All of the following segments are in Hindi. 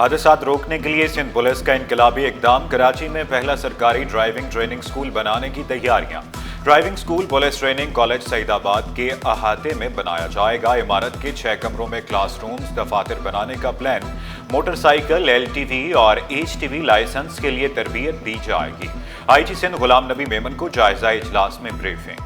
हादसात रोकने के लिए सिंध पुलिस का इनकलाबी इकदाम। कराची में पहला सरकारी ड्राइविंग ट्रेनिंग स्कूल बनाने की तैयारियां। Driving school police training college Saidabad के अहाते में बनाया जाएगा। इमारत के 6 कमरों में क्लासरूम्स, दफातर बनाने का प्लान। मोटरसाइकिल, LTV और HTV लाइसेंस के लिए तरबियत दी जाएगी। IG सिंध गुलाम नबी मेमन को जायजा इजलास में ब्रीफिंग।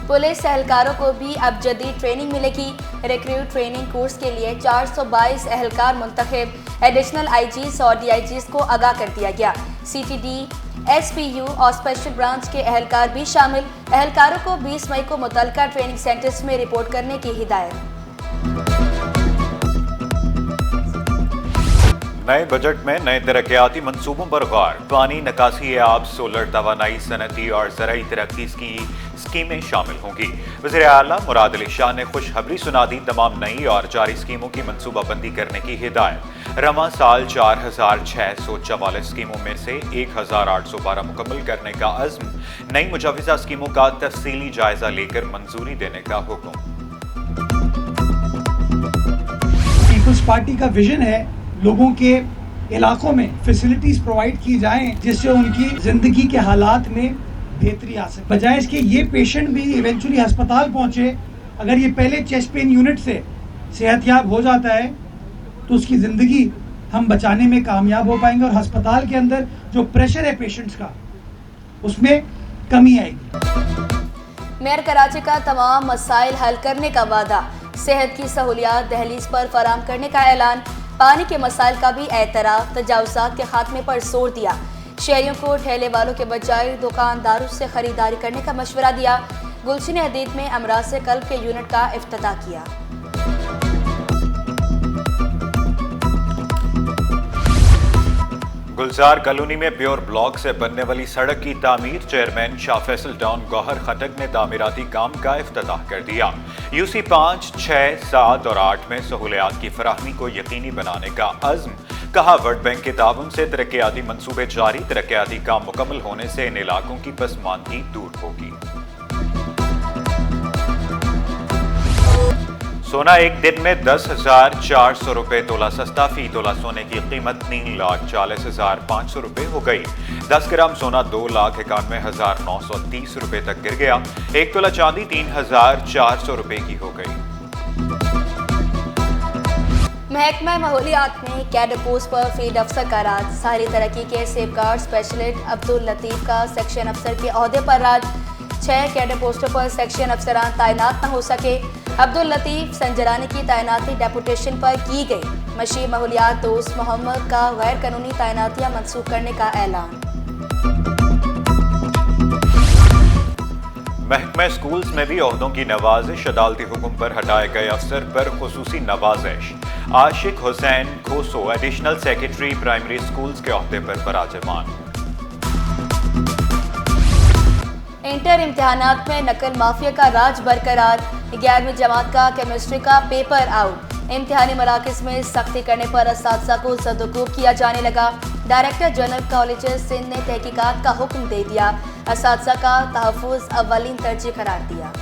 पुलिस एहलकारों को भी अब जदीद ट्रेनिंग मिलेगी। रिक्रूट ट्रेनिंग कोर्स के लिए 422 एहलकार मुंतखब। एडिशनल IGs और DIGs को आगाह कर दिया गया। CTD, SPU और स्पेशल ब्रांच के एहलकार भी शामिल। एहलकारों को 20 मई को मुतल्लिका ट्रेनिंग सेंटर्स में रिपोर्ट करने की हिदायत। नए बजट में नए तरक्याती मंसूबों पर गौर। पानी, निकासी आब, सोलर तवानाई, सनती और ज़राई तरक्की की स्कीमें शामिल होंगी। वज़ीर आला मुराद अली शाह ने खुशखबरी सुना दी। तमाम नई और जारी स्कीमों की मनसूबाबंदी करने की हिदायत। रवां साल 4644 स्कीमों में से 1812 मुकम्मल करने का अज़्म। नई मुजवज़ा स्कीमों का तफसीली जायजा लेकर मंजूरी देने का हुक्म। पीपल्स पार्टी का विजन है लोगों के इलाकों में फैसिलिटीज प्रोवाइड की जाएं जिससे उनकी जिंदगी के हालात में बेहतरी आ सके। बजाय इसके ये पेशेंट भी इवेंचुअली अस्पताल पहुंचे, अगर ये पहले चेस्ट पेन यूनिट से सेहतयाब हो जाता है तो उसकी ज़िंदगी हम बचाने में कामयाब हो पाएंगे और अस्पताल के अंदर जो प्रेशर है पेशेंट्स का उसमें कमी आएगी। मेयर कराची का तमाम मसाइल हल करने का वादा। सेहत की सहूलियात दहलीज पर फराम करने का ऐलान। पानी के मसाइल का भी एतराफ़। तजावुज़ात के खात्मे पर जोर दिया। शहरियों को ठेले वालों के बजाय दुकानदारों से खरीदारी करने का मशवरा दिया। गुलशन हदीद में अमराज से कल्ब के यूनिट का इफ्तिताह किया। गुलजार कॉलोनी में प्योर ब्लॉक से बनने वाली सड़क की तामीर। चेयरमैन शाह फैसल डॉन गौहर खटक ने तामीराती काम का इफ्तिताह कर दिया। UC 5, 6, 7 और 8 में सहूलियात की फराहमी को यकीनी बनाने का अज़्म। कहा, वर्ल्ड बैंक के ताउन से तरक्याती मंसूबे जारी। तरक्याती काम मुकम्मल होने से इन इलाकों की पसमानगी दूर होगी। सोना एक दिन में 10,400 रुपये तोला सस्ता। फी तोला सोने की कीमत 3,40,500 रुपये हो गई। 10 ग्राम सोना 2,91,930 रुपये तक गिर गया। 1 तोला चांदी 3,400 रुपये की हो गई। महकमा माहौलियात में कैडर पोस्ट पर फील्ड अफसर का राज। सारी तरक्की के सेफगार्ड स्पेशलिस्ट अब्दुल लतीफ का सेक्शन अफसर के ओहदे पर राज। 6 कैडर पोस्टों पर सेक्शन अफसरान तैनात न हो सके। अब्दुल लतीफ संजरानी की तैनाती डेपुटेशन पर की गई। मशीर माहौलियात दोस्त मोहम्मद का गैर कानूनी तैनातियां मनसूख करने का ऐलान। महकमा स्कूल्स में भी ओहदों की नवाजिश। अदालती हुक्म पर हटाए गए अफसर पर खुसूसी नवाजिश। Ashiq Hussain Khoso additional secretary primary schools के ओहदे पर बराजमान। इंटर इम्तिहानात में नकल माफिया का राज बरकरार। 11वीं जमात का केमिस्ट्री का पेपर आउट। इम्तिहानी मराकज़ में सख्ती करने पर असातिज़ा को सदुरूप किया जाने लगा। डायरेक्टर जनरल कॉलेजेस सिंध ने तहकीकात का हुक्म दे दिया। असातिज़ा का तहफ़्फ़ुज़ अव्वलीन तरजीह करार दिया।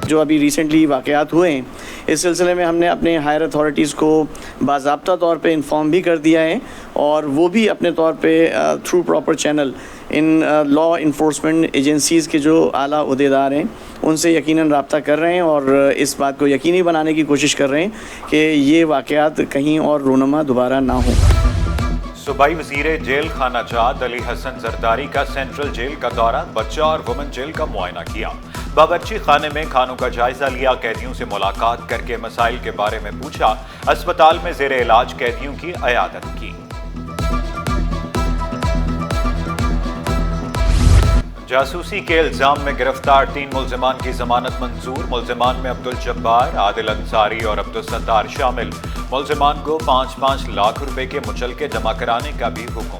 जो अभी रिसेंटली वाक़यात हुए हैं, इस सिलसिले में हमने अपने हायर अथॉरिटीज़ को बाज़ाब्ता तौर पे इन्फॉर्म भी कर दिया है और वो भी अपने तौर पे through proper channel in law enforcement agencies के जो आला उहदेदार हैं उनसे यकीनन रब्ता कर रहे हैं और इस बात को यकीनी बनाने की कोशिश कर रहे हैं कि ये वाक़यात कहीं और रोनमा दोबारा ना हो। सूबाई वज़ीर जेल खाना जात अली हसन जरदारी का सेंट्रल जेल का दौरा। बच्चा और वुमेन जेल का मुआयना किया। बावर्ची खाने में खानों का जायजा लिया। कैदियों से मुलाकात करके मसाइल के बारे में पूछा। अस्पताल में ज़ेरे इलाज कैदियों की अयादत की। जासूसी के इल्जाम में गिरफ्तार 3 मुल्जिमान की जमानत मंजूर। मुल्जिमान में अब्दुल जब्बार, आदिल अंसारी और अब्दुल सत्तार शामिल। मुल्जिमान को 5-5 लाख रुपए के मुचलके जमा कराने का भी हुक्म।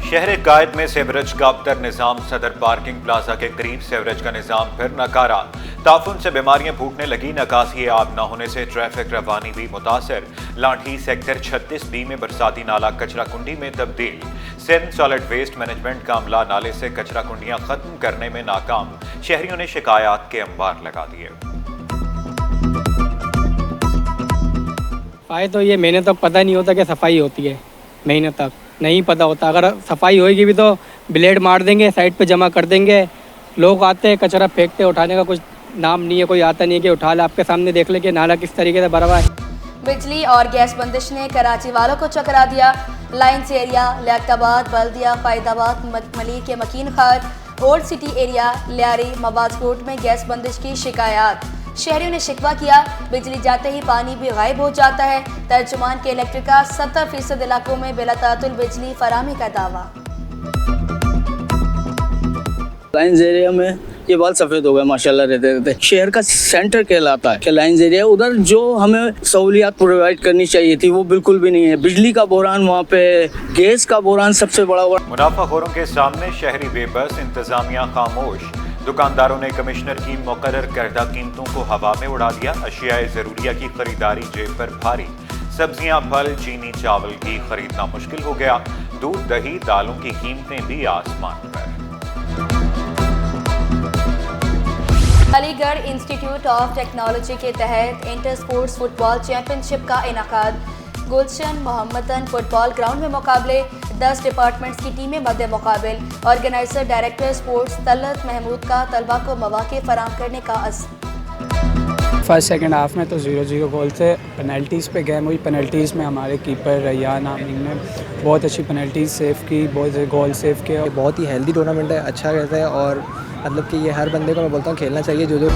शहर कायद में सेवरेज का अबतर निज़ाम। सदर पार्किंग प्लाजा के करीब सेवरेज का निज़ाम फिर नकारा। ताफुन से बीमारियां फूटने लगी। निकासी आब न होने से ट्रैफिक रवानी भी मुतासर। लाठी सेक्टर 36B में बरसाती नाला कचरा कुंडी में तब्दील। सिंध सॉलिड वेस्ट मैनेजमेंट का अमला नाले से कचरा कुंडियां खत्म करने में नाकाम, शहरियों ने शिकायत के अंबार लगा दिए। सफाई तो ये महीने तक पता नहीं होता कि सफाई होती है, महीने तक नहीं पता होता। अगर सफाई होएगी भी तो ब्लेड मार देंगे, साइड पे जमा कर देंगे। लोग आते हैं कचरा फेंकते, उठाने का कुछ नाम नहीं है, कोई आता नहीं है कि उठा ले। आपके सामने देख ले कि नाला किस तरीके से भरा हुआ है। बिजली और गैस बंदिश ने कराची वालों को चकरा दिया। लाइन्स एरिया, लियाकताबाद, बल्दिया, फैदाबाद, मलिक के मकीन खार, ओल्ड सिटी एरिया, लियारी, मवाजकोट में गैस बंदिश की शिकायत। शहरियों ने शिकवा किया, बिजली जाते ही पानी भी गायब हो जाता है। तर्जुमान के इलेक्ट्रिक का 70% इलाकों में बिला तातुल बिजली फराहमी का दावा। लाइन्स एरिया में ये बाल सफ़ेद हो गया माशाल्लाह रहते रहते। शहर का सेंटर कहलाता है कि लाइन्स एरिया, उधर जो हमें सहूलियात प्रोवाइड करनी चाहिए थी वो बिल्कुल भी नहीं है। बिजली का बहरान वहाँ पे, गैस का बहरान सबसे बड़ा हुआ। मुनाफाखोरों के सामने शहरी बेबस, इंतजामिया खामोश। दुकानदारों ने कमिश्नर की मुकर्रर करदा कीमतों को हवा में उड़ा दिया। अशियाए ज़रूरिया की खरीदारी जेब पर भारी। सब्जियां, फल, चीनी, चावल की खरीदना मुश्किल हो गया। दूध, दही, दालों की कीमतें भी आसमान पर। अलीगढ़ इंस्टीट्यूट ऑफ टेक्नोलॉजी के तहत इंटर स्पोर्ट्स फुटबॉल चैंपियनशिप का इनाकाद। गुलशन मोहम्मदन फुटबॉल ग्राउंड में मुकाबले, 10 डिपार्टमेंट्स की टीमें मध्य मुकाबिल। Organiser director sports Talat Mahmood का तलबा को मौके फराहम करने का अज़्म। फर्स्ट सेकंड हाफ में तो 0-0 गोल से पेनल्टीज़ पे गेम हुई। पेनल्टीज़ में हमारे कीपर रैयान आमीन ने बहुत अच्छी पेनल्टीज़ सेव की, बहुत से गोल सेव किए। बहुत ही हेल्दी टूर्नामेंट है, अच्छा रहता है और मतलब कि ये हर बंदे को मैं बोलता हूँ खेलना चाहिए जो